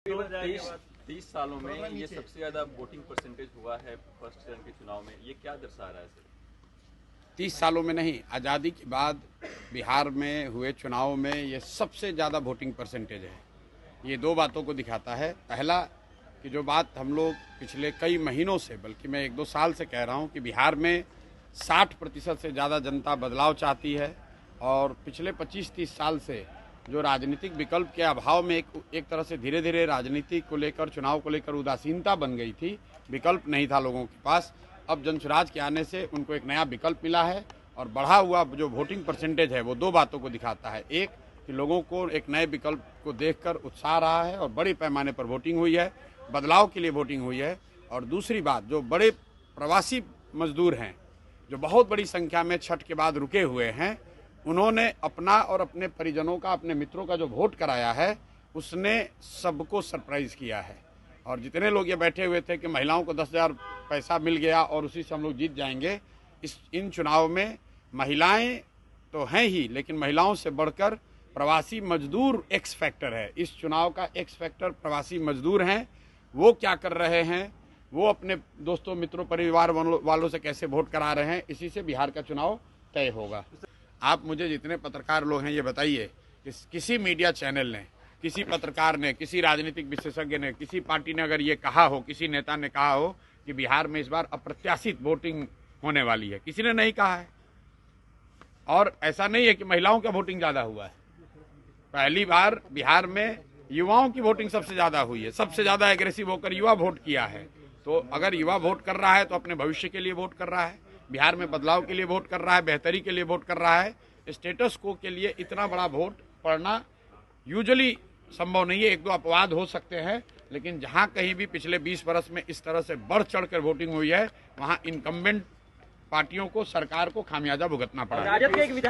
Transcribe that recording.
तो 30 सालों में ये सबसे ज्यादा वोटिंग परसेंटेज हुआ है फर्स्ट चरण के चुनाव में, ये क्या दर्शा रहा है सर? 30 सालों में नहीं, आज़ादी के बाद बिहार में हुए चुनाव में ये सबसे ज़्यादा वोटिंग परसेंटेज है। ये दो बातों को दिखाता है। पहला कि जो बात हम लोग पिछले कई महीनों से, बल्कि मैं 1-2 साल से कह रहा हूँ कि बिहार में 60% से ज़्यादा जनता बदलाव चाहती है और पिछले 25-30 साल से जो राजनीतिक विकल्प के अभाव में एक तरह से धीरे धीरे राजनीति को लेकर, चुनाव को लेकर उदासीनता बन गई थी, विकल्प नहीं था लोगों के पास। अब जनसुराज के आने से उनको एक नया विकल्प मिला है और बढ़ा हुआ जो वोटिंग परसेंटेज है वो दो बातों को दिखाता है। एक कि लोगों को एक नए विकल्प को देखकर उत्साह रहा है और बड़े पैमाने पर वोटिंग हुई है, बदलाव के लिए वोटिंग हुई है। और दूसरी बात, जो बड़े प्रवासी मजदूर हैं जो बहुत बड़ी संख्या में छठ के बाद रुके हुए हैं, उन्होंने अपना और अपने परिजनों का, अपने मित्रों का जो वोट कराया है उसने सबको सरप्राइज किया है। और जितने लोग ये बैठे हुए थे कि महिलाओं को 10,000 पैसा मिल गया और उसी से हम लोग जीत जाएंगे, इन चुनाव में महिलाएं तो हैं ही, लेकिन महिलाओं से बढ़कर प्रवासी मजदूर एक्स फैक्टर है। इस चुनाव का एक्स फैक्टर प्रवासी मजदूर हैं। वो क्या कर रहे हैं, वो अपने दोस्तों, मित्रों, परिवार वालों से कैसे वोट करा रहे हैं, इसी से बिहार का चुनाव तय होगा। आप मुझे जितने पत्रकार लोग हैं ये बताइए कि किसी मीडिया चैनल ने, किसी पत्रकार ने, किसी राजनीतिक विशेषज्ञ ने, किसी पार्टी ने अगर ये कहा हो, किसी नेता ने कहा हो कि बिहार में इस बार अप्रत्याशित वोटिंग होने वाली है? किसी ने नहीं कहा है। और ऐसा नहीं है कि महिलाओं का वोटिंग ज़्यादा हुआ है। पहली बार बिहार में युवाओं की वोटिंग सबसे ज़्यादा हुई है। सबसे ज़्यादा एग्रेसिव होकर युवा वोट किया है। तो अगर युवा वोट कर रहा है तो अपने भविष्य के लिए वोट कर रहा है, बिहार में बदलाव के लिए वोट कर रहा है, बेहतरी के लिए वोट कर रहा है। स्टेटस को के लिए इतना बड़ा वोट पड़ना यूजुअली संभव नहीं है। 1-2 अपवाद हो सकते हैं, लेकिन जहां कहीं भी पिछले 20 वर्ष में इस तरह से बढ़ चढ़कर वोटिंग हुई है, वहां इनकम्बेंट पार्टियों को, सरकार को खामियाजा भुगतना पड़ा है।